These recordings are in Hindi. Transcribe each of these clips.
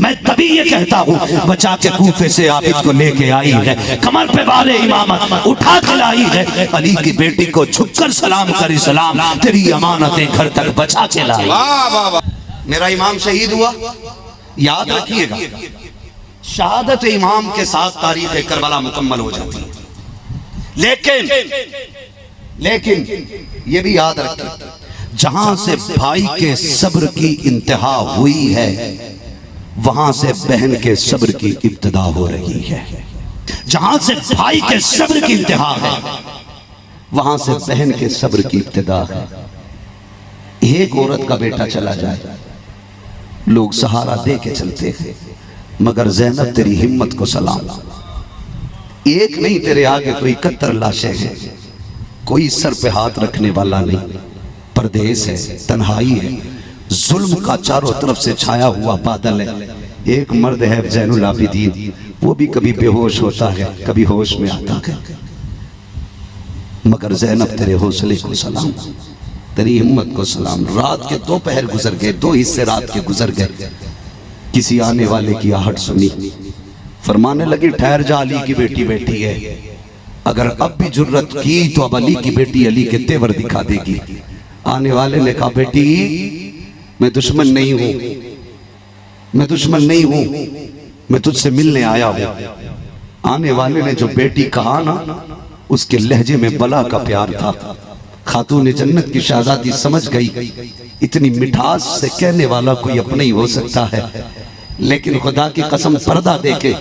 मैं तभी ये कहता हूँ बचा के कूफे से आबिद को लेके आई है, कमर पे बाले इमामत उठा के लाई है, अली की बेटी को झुककर सलाम कर सलाम, तेरी अमानतें घर तक बचा के लाई। मेरा इमाम शहीद हुआ, याद रखिएगा, शहादत इमाम के साथ तारीख करबला मुकम्मल हो जाती है। लेकिन ये भी याद रखिए, जहां से भाई के सब्र की इंतहा हुई है वहां से बहन के सब्र की इब्तिदा हो रही है। जहां से भाई के सब्र की इंतहा है वहां से बहन के सब्र की इब्तिदा है। एक औरत का बेटा चला जाए लोग सहारा दे के चलते हैं, मगर ज़ैनब तेरी हिम्मत को सलाम। एक नहीं तेरे आगे तो 71 लाशें हैं, कोई सर पे हाथ रखने वाला नहीं, परदेश है, तन्हाई है, जुल्म का चारों तरफ से छाया हुआ बादल है। एक मर्द है ज़ैनुल आबिदीन, वो भी कभी बेहोश होता है कभी होश में आता है, मगर ज़ैनब तेरे हौसले को सलाम, तेरी हिम्मत को सलाम। रात के 2 पहर गुजर गए, 2 हिस्से रात के गुजर गए, किसी आने वाले की आहट सुनी, फरमाने लगी ठहर जा, अली की बेटी बैठी है, अगर अब भी जुर्रत की तो अब अली की बेटी अली के तेवर दिखा देगी। आने वाले ने कहा बेटी मैं दुश्मन नहीं हूं, मैं दुश्मन नहीं हूं, मैं तुझसे मिलने आया हूं। आने वाले ने जो बेटी कहा ना, उसके लहजे में बला का प्यार था। खातून जन्नत की शहजादी समझ गई इतनी मिठास से कहने वाला कोई अपना ही हो सकता है, लेकिन खुदा की कसम पर्दा देके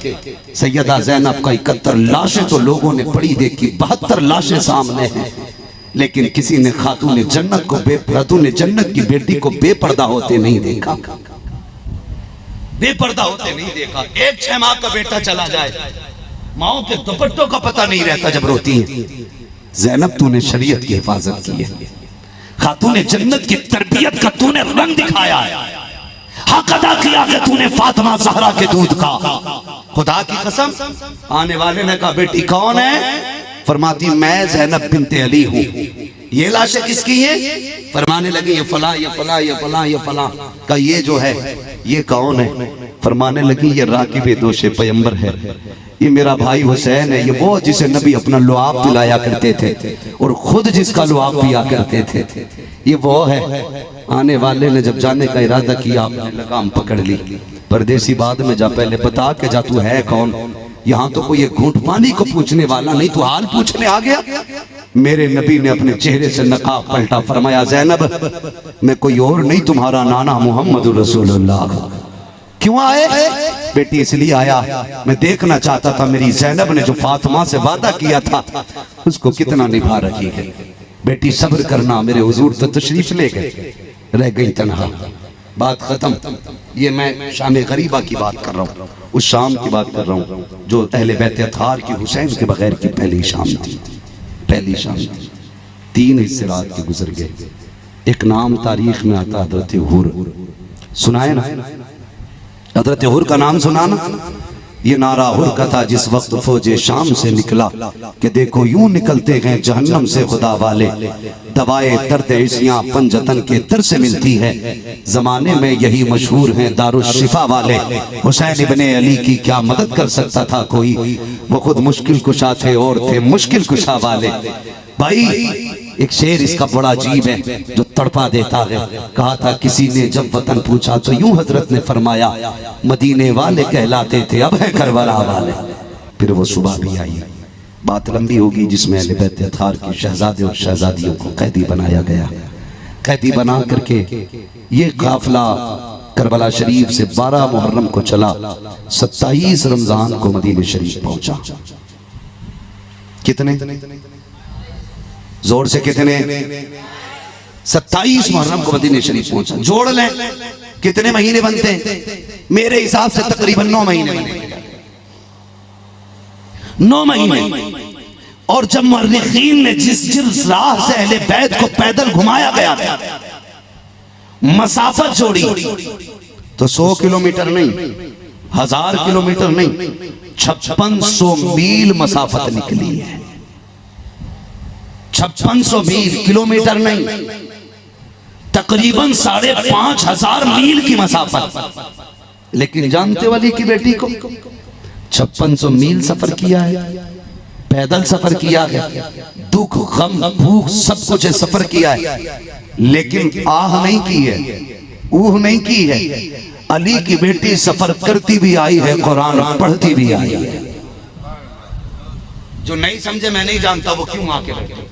सैयदा ज़ैनब का 71 लाशें तो लोगों ने पड़ी देखी, 72 लाशें सामने हैं, लेकिन किसी ने खातून जन्नत को खातून जन्नत की बेटी को बेपर्दा होते नहीं देखा, बेपर्दा होते नहीं देखा। 1 6 माह का बेटा चला जाए, माओ के दुपट्टों का पता नहीं रहता जब रोती है। ज़ैनब तूने शरीयत की हिफाजत की है, खातून जन्नत की तरबियत का तूने रंग दिखाया है, हक अदा किया कि तूने फातिमा ज़हरा के दूध का। खुदा की कसम, आने वाले ने कहा बेटी कौन है? फरमाती मैं ज़ैनब बिन्ते अली हूँ। ये लाशें किसकी है? फरमाने लगी ये फला ये फला ये फला ये फला का, ये जो है ये कौन है? फरमाने लगी ये राकिब दोशे पैगंबर है, ये मेरा भाई हुसैन है, ये वो जिसे नबी अपना लुआब पिलाया करते थे और खुद जिसका लुआब पिया करते थे, ये वो है। आने वाले ने जब जाने का इरादा किया आपने लगाम पकड़ ली। परदेसी बाद में जा, पहले बता के जा तू है कौन। यहाँ तो कोई घूंट पानी को पूछने वाला नहीं, तू हाल पूछने आ गया। मेरे नबी ने अपने चेहरे से नकाब पलटा, फरमाया ज़ैनब मैं कोई और नहीं, तुम्हारा नाना मोहम्मद रसूलुल्लाह। क्यों आए? बेटी इसलिए आया मैं देखना चाहता था मेरी ज़ैनब ने जो फातिमा से वादा किया था उसको कितना निभा रही है। बेटी सब्र करना, मेरे हुजूर तो तशरीफ ले गए, रह गई तन्हा, बात खत्म। ये मैं शाम गरीबा की बात कर रहा हूँ, उस शाम की बात कर रहा हूँ जो अहले बैत अतहार की हुसैन के बगैर की पहली शाम थी, पहली शाम थी। 3 हिस्से रात के गुजर गए। एक नाम तारीख में आता हजरत हुर, सुनाए ना? हजरत हुर का नाम सुना ना? ये नारा हुर का था जिस वक्त फौजे शाम से निकला कि देखो यूं निकलते हैं जहन्नम से खुदा वाले, दवाए दर्द इसियां पंजतन के दर से मिलती है, जमाने में यही मशहूर हैं दारुश शिफा वाले। हुसैन इब्ने अली की क्या मदद कर सकता था कोई, वो खुद मुश्किल कुशा थे और थे मुश्किल कुशा वाले। भाई एक शेर इसका बड़ा अजीब है जो तड़पा देता है। कहा था किसी ने जब वतन पूछा तो यूं हजरत ने फरमाया मदीने वाले कहलाते थे अब है करबला वाले। फिर वो सुबह भी आई, बात लंबी होगी, जिसमें अहले बैत अतहार के शहजादे और शहजादियों को कैदी बनाया गया। कैदी बना करके ये काफिला करबला शरीफ से 12 मुहर्रम को चला, 27 रमजान को मदीने शरीफ पहुंचा। कितने जोर से कितने? 27 मुहर्रम को मदीने शरीफ पहुंचा। जोड़ लें कितने महीने बनते हैं? मेरे हिसाब से तकरीबन 9 महीने बने, 9 महीने। और जब मुर्रिखीन ने जिस राह से अहले बैत को पैदल घुमाया गया था, मसाफत जोड़ी तो 100 किलोमीटर नहीं, 1000 किलोमीटर नहीं, 5600 मील मसाफत निकली है। 5600 मील, किलोमीटर नहीं, तकरीबन 5500 मील की मसाफत। लेकिन जानते वाली की बेटी को 5600 मील सफर किया है, पैदल सफर किया है, दुख गम भूख सब कुछ सफर किया है, लेकिन आह नहीं की है, ऊह नहीं की है। अली की बेटी सफर करती भी आई है, कुरान पढ़ती भी आई है। जो नहीं समझे मैं नहीं जानता वो क्यों आके बैठे।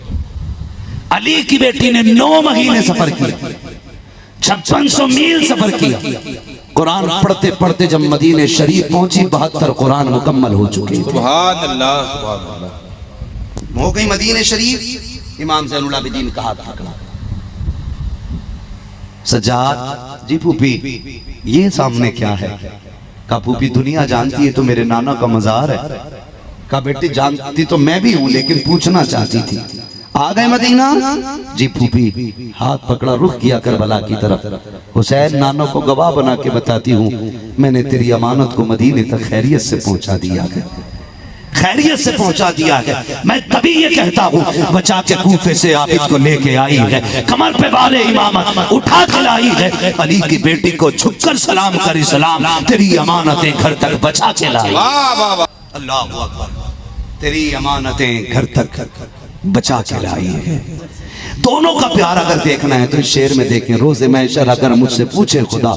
अली की बेटी ने 9 महीने सफर किया, 5600 मील सफर किया। कुरान पढ़ते पढ़ते जब मदीने शरीफ पहुंची 72 कुरान मुकम्मल हो चुके। सुभान अल्लाह, सुभान अल्लाह। हो गई मदीने शरीफ। इमाम ज़ैनुल आबिदीन कहा था सज्जाद जी फूफी ये सामने क्या है? कहा फूफी दुनिया जानती है तो मेरे नाना का मजार है। कहा बेटी जानती तो मैं भी हूं लेकिन पूछना चाहती थी। आ गए मदीना? जी फूफी। हाथ पकड़ा, रुख किया करबला की तरफ। हुसैन नानो को गवाह बना के बताती हूँ मैंने तेरी अमानत को मदीने तक खैरियत से पहुंचा दिया है, खैरियत से पहुंचा दिया है। मैं तभी ये कहता हूँ बचा के कूफे से आबिद को लेके आई है, कमर पे वाले इमामत उठा के लाई है। अली की बेटी को झुककर सलाम कर सलाम, तेरी अमानतें घर तक बचा के लाई। अल्लाह अकबर, तेरी अमानतें घर तक बचा के लाई है। दोनों का प्यार अगर देखना है तो इस शेर में देखें। रोज़े महशर अगर मुझसे पूछे खुदा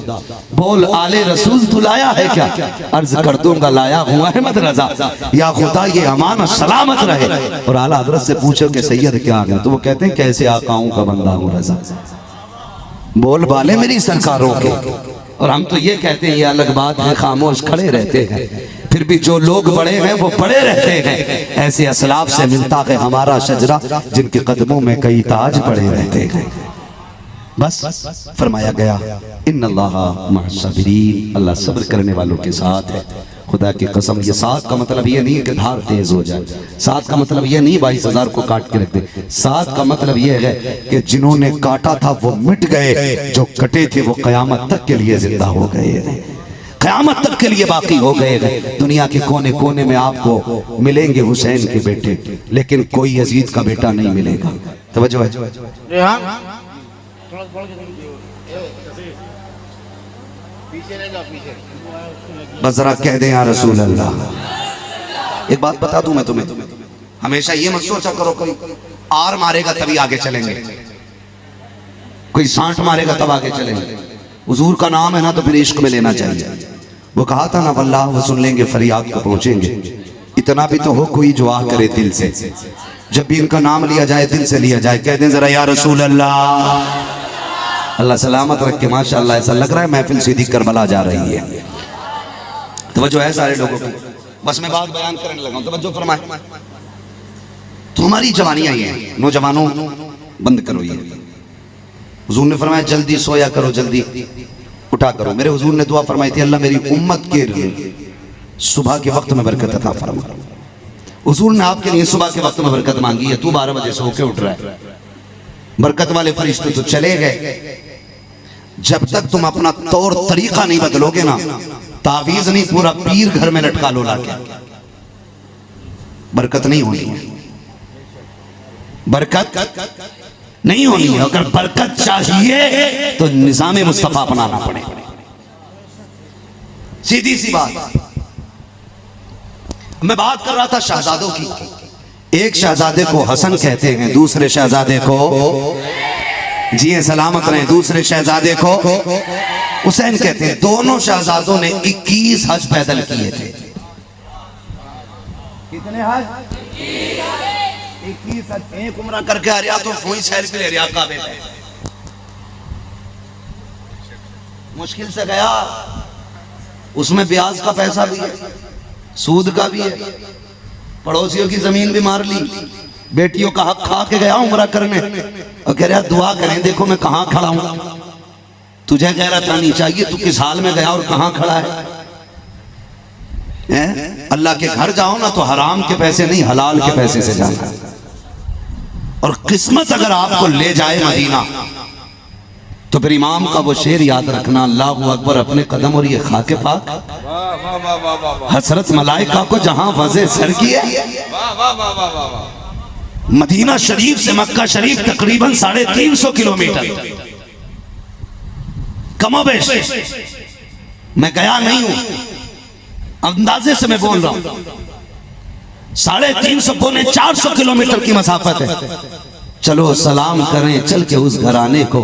बोल आले रसूल तू लाया है क्या, अर्ज कर दूंगा लाया हूँ अहमद रजा। या खुदा ये अमानत सलामत रहे। और आला हजरत से पूछो कि सैयद क्या आ गया तो वो कहते हैं कैसे आकाओं का बंदा हूँ रजा, बोल बाले मेरी सरकारों के। और हम तो ये कहते हैं ये अलग बात है, खामोश खड़े रहते हैं, फिर भी जो लोग बड़े हैं वो बड़े रहते हैं। ऐसे असलाफ से मिलता है हमारा शजरा जिनके कदमों में कई ताज पड़े रहते हैं। बस फरमाया गया इन्नल्लाहा मअस-साबिरीन, अल्लाह सब्र करने वालों के साथ है। खुदा की कसम ये साथ का मतलब ये नहीं कि धार तेज हो जाए, साथ का मतलब ये नहीं 22,000 को काट के रख दे। साथ का मतलब ये है कि जिन्होंने काटा था वो मिट गए, जो कटे थे वो कयामत तक के लिए जिंदा हो गए, क़यामत तक के लिए बाकी हो गए। दुनिया के कोने कोने में आपको मिलेंगे हुसैन के बेटे, लेकिन कोई यजीद का बेटा नहीं मिलेगा। तवज्जो है। बस जरा कह दें या रसूल अल्लाह। एक बात बता दूं मैं तुम्हें, हमेशा ये मत सोचा करो कोई आर मारेगा तभी आगे चलेंगे, कोई सांठ मारेगा तब आगे चलेंगे। हुजूर का नाम है ना तो फिर इश्क में लेना चाहिए। वो कहा था ना वल्लाह वो सुन लेंगे फरियाद को पहुंचेंगे। इतना भी तो हो कोई जो आ करे दिल से, जब भी इनका नाम लिया जाए दिल से लिया जाए। कह दें जरा या रसूल अल्लाह। अल्लाह सलामत रखे। माशाअल्लाह ऐसा लग रहा है महफिल सीधी करबला जा रही है। तवज्जो है सारे लोगों की। बस मैं बात बयान करने लगा हूं, तवज्जो फरमाए। तो हमारी जवानियां ये हैं, नौजवानों बंद करो ये। हुजूर ने फरमाया जल्दी सोया करो, जल्दी उठा करो। मेरे हुजूर ने दुआ फरमाई थी अल्लाह मेरी उम्मत के सुबह के वक्त में बरकत अता फरमा। हुजूर ने आपके लिए सुबह के वक्त में बरकत मांगी है। तू 12 बजे सो के उठ रहा है, बरकत वाले फरिश्ते तो चले गए। जब तक तुम अपना तौर तरीका नहीं बदलोगे ना, तावीज नहीं पूरा पीर घर में लटका लो लाके, बरकत नहीं होनी, बरकत नहीं होनी है। अगर बरकत चाहिए तो निज़ाम मुस्तफा अपनाना पड़े, सीधी सी बात। मैं बात कर रहा था शहजादों की। एक शहजादे को हसन कहते हैं, दूसरे शहजादे को जिए सलामत रहे, दूसरे शहजादे को हुसैन कहते हैं। दोनों शहजादों ने 21 हज पैदल किए थे। कितने हज? 21 हज। एक उम्रा करके आ रहा तो वही सेल्फी ले रहा काबे पे, मुश्किल से गया। उसमें ब्याज का पैसा भी है, सूद का भी है, पड़ोसियों की जमीन भी मार ली, बेटियों का हक खा के गया उम्रा करने और कह रहा दुआ करें देखो मैं कहां खड़ा हूं। तुझे कह रहा था नहीं चाहिए, तू किस हाल में गया और कहां खड़ा है? अल्लाह के घर जाओ ना तो हराम के पैसे नहीं हलाल के पैसे से जाना। और किस्मत अगर आपको ले जाए मदीना तो फिर इमाम का वो शेर याद रखना, अल्लाहु अकबर अपने कदम और ये खाके पाक हसरत मलाइका को जहां वज़े सर किए। मदीना शरीफ से मक्का शरीफ तकरीबन 350 किलोमीटर कमोबेश। मैं गया नहीं हूं, अंदाजे से मैं बोल रहा हूं। 350 पौने 400 किलोमीटर की मसाफत है। चलो सलाम करें चल के उस घराने को,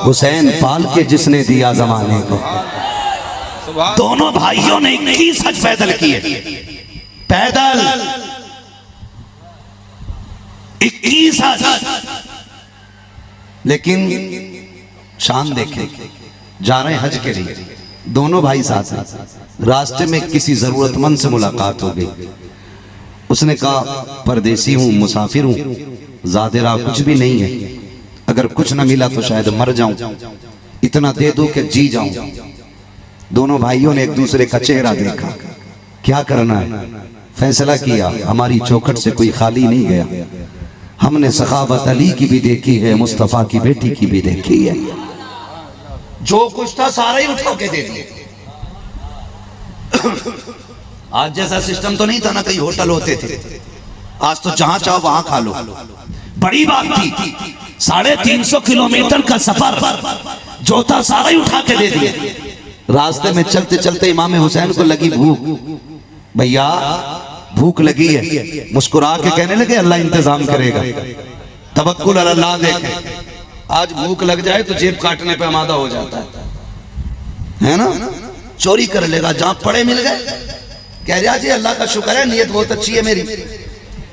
हुसैन पाल के जिसने दिया जमाने को। दोनों भाइयों ने 21 हज पैदल किए, पैदल 21 हज। लेकिन शान देखें, जा रहे हज के लिए, दोनों भाई साथ हैं। रास्ते में किसी जरूरतमंद से मुलाकात हो गई। उसने कहा परदेसी हूं, मुसाफिर हूं, ज़ादिरा कुछ भी नहीं है, अगर कुछ ना मिला तो शायद मर जाऊं, इतना दे दो कि जी जाऊं। दोनों भाइयों ने एक दूसरे का चेहरा देखा, क्या करना है फैसला किया। हमारी चौखट से कोई खाली नहीं गया, हमने सखावत अली की भी देखी है, मुस्तफा की बेटी की भी देखी है। जो कुछ था सारा ही उठा के दे दिया। आज जैसा सिस्टम तो नहीं था ना, कई होटल होते थे, आज तो जहां चाहो वहां खा लो। बड़ी बात थी, 350 किलोमीटर का सफर जो था सारा ही उठा के दे दिया। रास्ते में चलते चलते इमाम हुसैन को लगी भूख। भैया भूख लगी है, मुस्कुरा के कहने लगे अल्लाह इंतजाम करेगा, तवक्कुल अल्लाह। देखे आज भूख लग जाए तो जेब काटने पे आमादा हो जाता है ना, चोरी कर लेगा, जहां पड़े मिल गए कह रहा जी अल्लाह का शुक्र है, नीयत बहुत अच्छी है मेरी,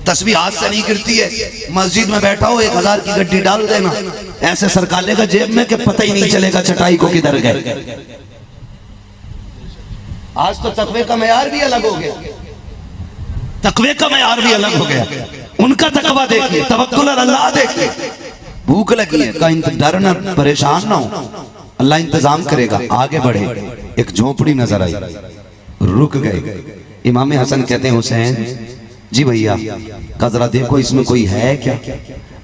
तस्बीह हाथ से नहीं गिरती है, मस्जिद में बैठा हो 1000 की गड्डी डाल देना, ऐसे सरका लेगा जेब में कि पता ही नहीं चलेगा चटाई को किधर गए। आज तो तकवे का मयार भी अलग हो गया, तकवे का मयार भी अलग हो गया। उनका तकवा देखिए, तवक्कुल अल्लाह देखिए। भूख लगी है, कहीं डरना परेशान ना हो, अल्लाह इंतजाम करेगा। आगे बढ़े, एक झोपड़ी नजर आई, रुक गए। इमाम हसन कहते हैं हुसैन जी भैया का जरा देखो इसमें कोई है क्या,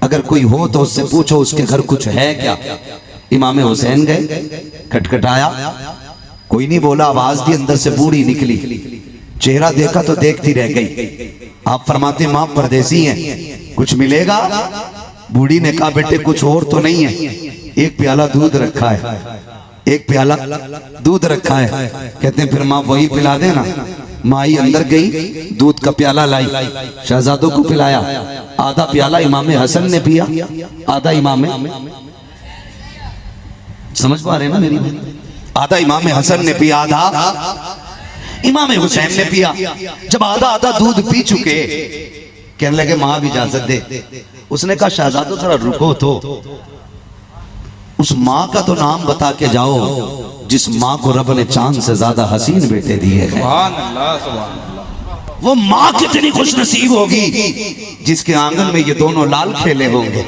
अगर कोई हो तो उससे पूछो उसके घर कुछ है क्या। इमाम हुसैन गए, खटखटाया, कोई नहीं बोला, आवाज दी, अंदर से बूढ़ी निकली, चेहरा देखा तो देखती रह गई। आप फरमाते मां परदेसी हैं, कुछ मिलेगा? बूढ़ी ने कहा बेटे कुछ और तो नहीं है, एक प्याला दूध रखा है, एक प्याला दूध रखा है। कहते हैं फिर माँ वही पिला देना। माई अंदर गई, दूध का प्याला लाई, शहजादों को पिलाया। आधा प्याला इमाम हसन ने पिया, आधा इमाम, समझ पा रहे ना मेरी बात? आधा इमाम हसन ने पिया, आधा इमाम हुसैन ने पिया। जब आधा आधा दूध पी चुके, कहने लगे माँ भी इजाजत दे। उसने कहा शहजादों थोड़ा रुको तो, उस माँ का तो नाम बता के जाओ जिस माँ को रब ने चांद से ज्यादा हसीन बेटे दिए हैं। वो माँ कितनी खुश नसीब होगी जिसके आंगन में ये दोनों लाल खेले होंगे।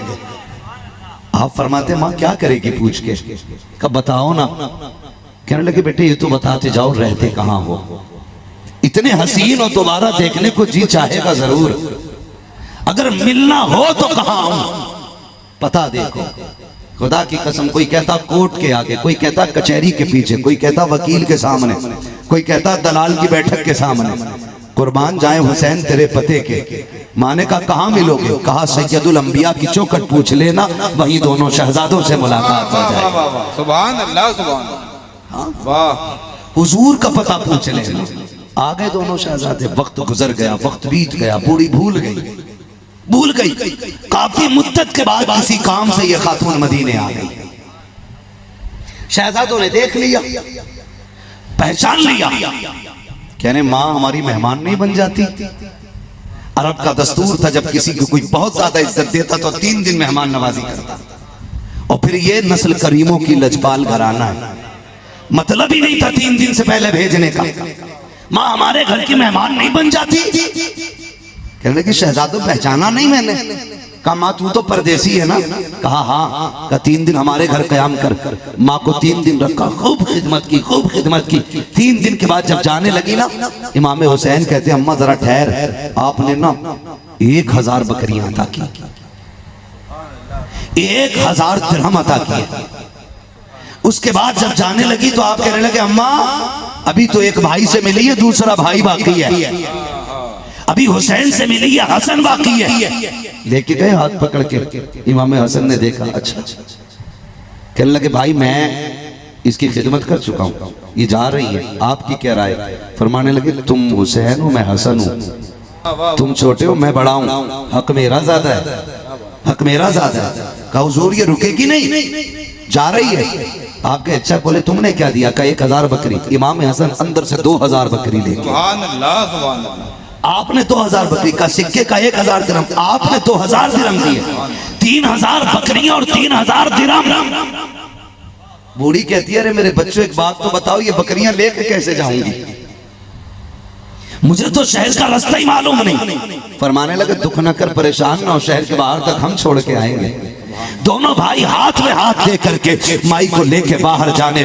आप फरमाते माँ क्या करेगी पूछ के, कब बताओ ना। कहने लगे बेटे ये तो बताते जाओ रहते कहाँ हो, इतने हसीन और दोबारा देखने को जी चाहेगा जरूर, अगर मिलना हो तो कहाँ आऊं पता देखो। खुदा की कसम, कोई कहता कोर्ट के आगे, कोई कहता कचहरी के पीछे, कोई कहता वकील के सामने, कोई कहता दलाल की बैठक के सामने। कुर्बान जाए हुसैन तेरे पते के। माने का कहाँ मिलोगे? कहा सैयदुल अंबिया की चौखट पूछ लेना, वहीं दोनों शहजादों से मुलाकात हो जाए। सुभान अल्लाह, सुभान वाह, हुजूर का पता पूछ लेना। आ गए दोनों शहजादे, वक्त गुजर गया, वक्त बीत गया, बूढ़ी भूल गई। काफी मुद्दत के बाद किसी काम से ये खातून मदीने आ गई। शहजादों ने देख लिया, पहचान लिया, कहने माँ हमारी मेहमान नहीं बन जाती। अरब का दस्तूर था जब किसी को कोई बहुत ज्यादा इज्जत देता तो 3 दिन मेहमान नवाजी करता। और फिर ये नस्ल करीमों की लजपाल घराना है, मतलब ही नहीं था 3 दिन से पहले भेजने का। माँ हमारे घर की मेहमान नहीं बन जाती। कहने लगी शहजादों पहचाना नहीं मैंने। कहा माँ तू तो परदेसी है ना? कहा हाँ। कहा 3 दिन हमारे घर कयाम कर। माँ को 3 दिन रखा, खूब खिदमत की, खूब खिदमत की। 3 दिन के बाद जब जाने लगी ना, इमाम हुसैन कहते अम्मा जरा ठहर, आपने ना 1000 बकरियां अता की, 1000 दिरहम अता किए। उसके बाद जब जाने लगी तो आप कहने लगे अम्मा अभी तो एक भाई से मिली है, दूसरा भाई बाकी है, अभी हुसैन से मिली है, हसन बाकी है। लेके गए हाथ पकड़ के। इमाम हसन ने देखा, अच्छा। कहने लगे भाई मैं इसकी खिदमत कर चुका हूँ, ये जा रही है, आपकी क्या राय? फरमाने लगे तुम हुसैन हो, मैं हसन हूँ, तुम छोटे हो, मैं बड़ा हूँ, हक मेरा ज्यादा है, हक मेरा ज्यादा है। कहा हुजूर ये रुकेगी नहीं, जा रही है। आपके अच्छा बोले तुमने क्या दिया? का 1000 बकरी। इमाम हसन अंदर से 2000 बकरी लेके, सुभान अल्लाह सुभान अल्लाह। आपने 2000 बकरी का, सिक्के का 1000 दिरहम, आपने 2000 दिरहम दिए, 3000 बकरियां और 3000 दिरहम। बूढ़ी कहती है अरे मेरे बच्चों एक बात तो बताओ, ये बकरियां लेके कैसे जाऊंगी? मुझे तो शहर का रास्ता ही मालूम नहीं। फरमाने लगे दुख न कर, परेशान ना हो, शहर के बाहर तक हम छोड़ के आएंगे। दोनों भाई हाथ में हाथ दे करके माई को लेके बाहर जाने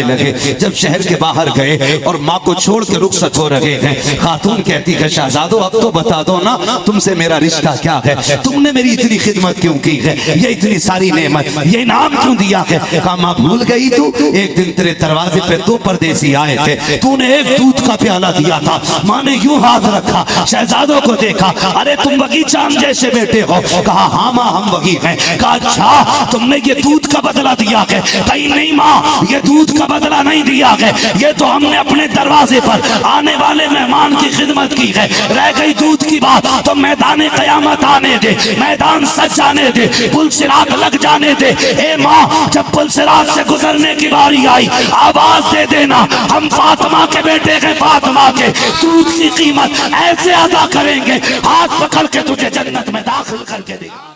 लगे। जब शहर के बाहर गए और माँ को छोड़ के रुखसत हो रहे हैं, खातून कहती है शहजादो अब तो बता दो ना तुमसे मेरा रिश्ता क्या है, तुमने मेरी इतनी खिदमत क्यों की है, ये इतनी सारी नेमत, ये नाम क्यों दिया है? कहा माँ भूल गई तू, एक दिन तेरे दरवाजे पे 2 परदेसी आए थे, तूने एक दूध का प्याला दिया था। माँ ने यूं हाथ रखा, शहजादों को देखा, अरे तुम बगीचा जैसे बेटे हो? कहा हाँ माँ हम वही हैं। कहा अच्छा तुमने ये दूध का बदला दिया है? कहीं नहीं माँ, ये दूध का बदला नहीं दिया है, ये तो हमने अपने दरवाजे पर आने वाले मेहमान की खिदमत की है। रह गई दूध की बात तो मैदान कयामत आने दे, मैदान सज जाने दे, पुल सिरात लग जाने दे। ए माँ जब पुल सिरात से गुजरने की बारी आई, आवाज दे देना हम फातिमा के बेटे हैं, फातिमा के दूध की कीमत ऐसे अदा करेंगे, हाथ पकड़ के तुझे जन्नत में दाखिल करके देंगे।